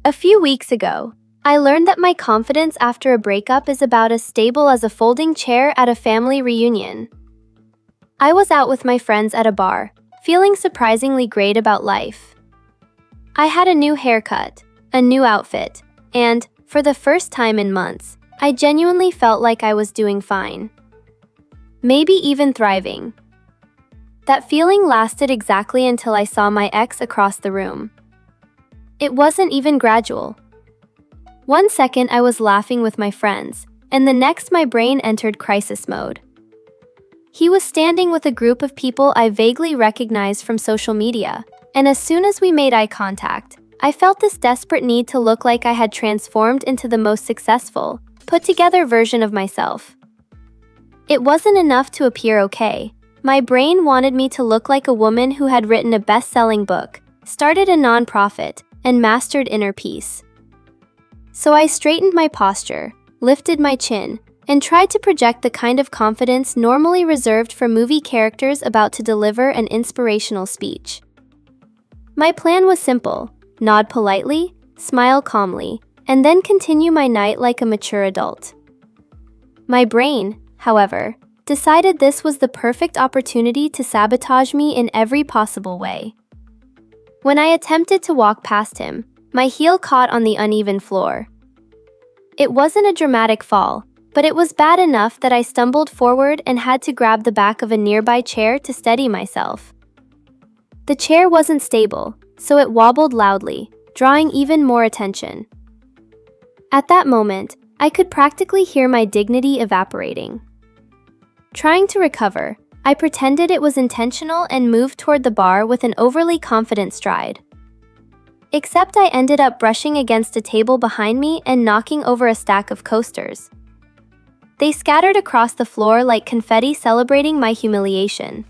A few weeks ago, I learned that my confidence after a breakup is about as stable as a folding chair at a family reunion. I was out with my friends at a bar, feeling surprisingly great about life. I had a new haircut, a new outfit, and, for the first time in months, I genuinely felt like I was doing fine. Maybe even thriving. That feeling lasted exactly until I saw my ex across the room. It wasn't even gradual. One second I was laughing with my friends, and the next my brain entered crisis mode. He was standing with a group of people I vaguely recognized from social media, and as soon as we made eye contact, I felt this desperate need to look like I had transformed into the most successful, put-together version of myself. It wasn't enough to appear okay. My brain wanted me to look like a woman who had written a best-selling book, started a nonprofit, and mastered inner peace. So I straightened my posture, lifted my chin, and tried to project the kind of confidence normally reserved for movie characters about to deliver an inspirational speech. My plan was simple: nod politely, smile calmly, and then continue my night like a mature adult. My brain, however, decided this was the perfect opportunity to sabotage me in every possible way. When I attempted to walk past him, my heel caught on the uneven floor. It wasn't a dramatic fall, but it was bad enough that I stumbled forward and had to grab the back of a nearby chair to steady myself. The chair wasn't stable, so it wobbled loudly, drawing even more attention. At that moment, I could practically hear my dignity evaporating. Trying to recover, I pretended it was intentional and moved toward the bar with an overly confident stride. Except I ended up brushing against a table behind me and knocking over a stack of coasters. They scattered across the floor like confetti celebrating my humiliation.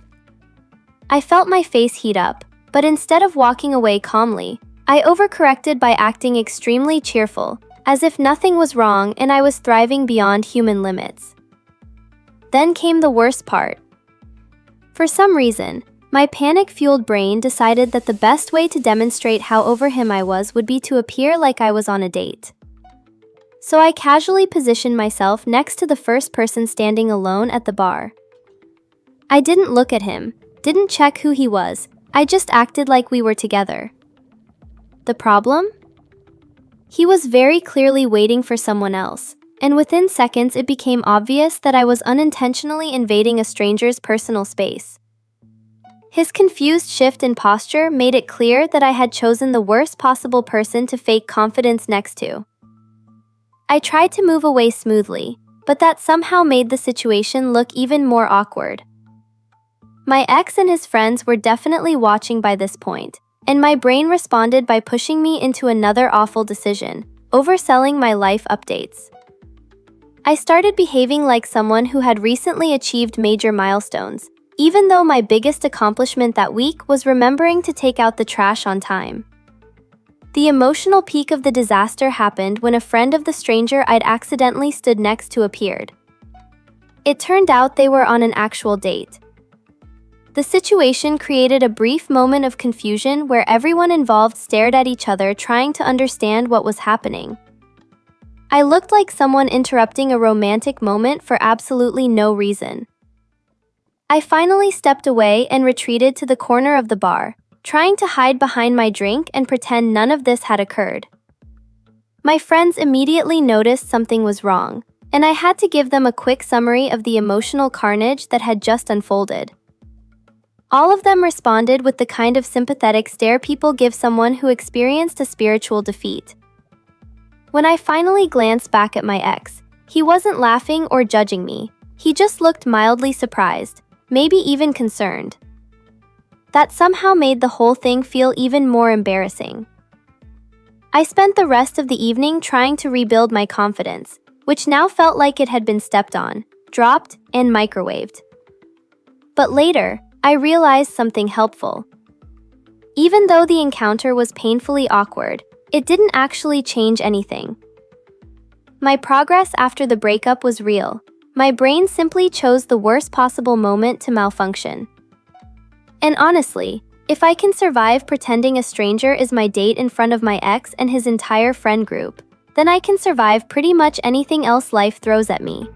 I felt my face heat up, but instead of walking away calmly, I overcorrected by acting extremely cheerful, as if nothing was wrong and I was thriving beyond human limits. Then came the worst part. For some reason, my panic-fueled brain decided that the best way to demonstrate how over him I was would be to appear like I was on a date. So I casually positioned myself next to the first person standing alone at the bar. I didn't look at him, didn't check who he was, I just acted like we were together. The problem? He was very clearly waiting for someone else, and within seconds it became obvious that I was unintentionally invading a stranger's personal space. His confused shift in posture made it clear that I had chosen the worst possible person to fake confidence next to. I tried to move away smoothly, but that somehow made the situation look even more awkward. My ex and his friends were definitely watching by this point, and my brain responded by pushing me into another awful decision: overselling my life updates. I started behaving like someone who had recently achieved major milestones, even though my biggest accomplishment that week was remembering to take out the trash on time. The emotional peak of the disaster happened when a friend of the stranger I'd accidentally stood next to appeared. It turned out they were on an actual date. The situation created a brief moment of confusion where everyone involved stared at each other trying to understand what was happening. I looked like someone interrupting a romantic moment for absolutely no reason. I finally stepped away and retreated to the corner of the bar, trying to hide behind my drink and pretend none of this had occurred. My friends immediately noticed something was wrong, and I had to give them a quick summary of the emotional carnage that had just unfolded. All of them responded with the kind of sympathetic stare people give someone who experienced a spiritual defeat. When I finally glanced back at my ex, he wasn't laughing or judging me. He just looked mildly surprised, maybe even concerned. That somehow made the whole thing feel even more embarrassing. I spent the rest of the evening trying to rebuild my confidence, which now felt like it had been stepped on, dropped, and microwaved. But later, I realized something helpful. Even though the encounter was painfully awkward, it didn't actually change anything. My progress after the breakup was real. My brain simply chose the worst possible moment to malfunction. And honestly, If I can survive pretending a stranger is my date in front of my ex and his entire friend group, then I can survive pretty much anything else life throws at me.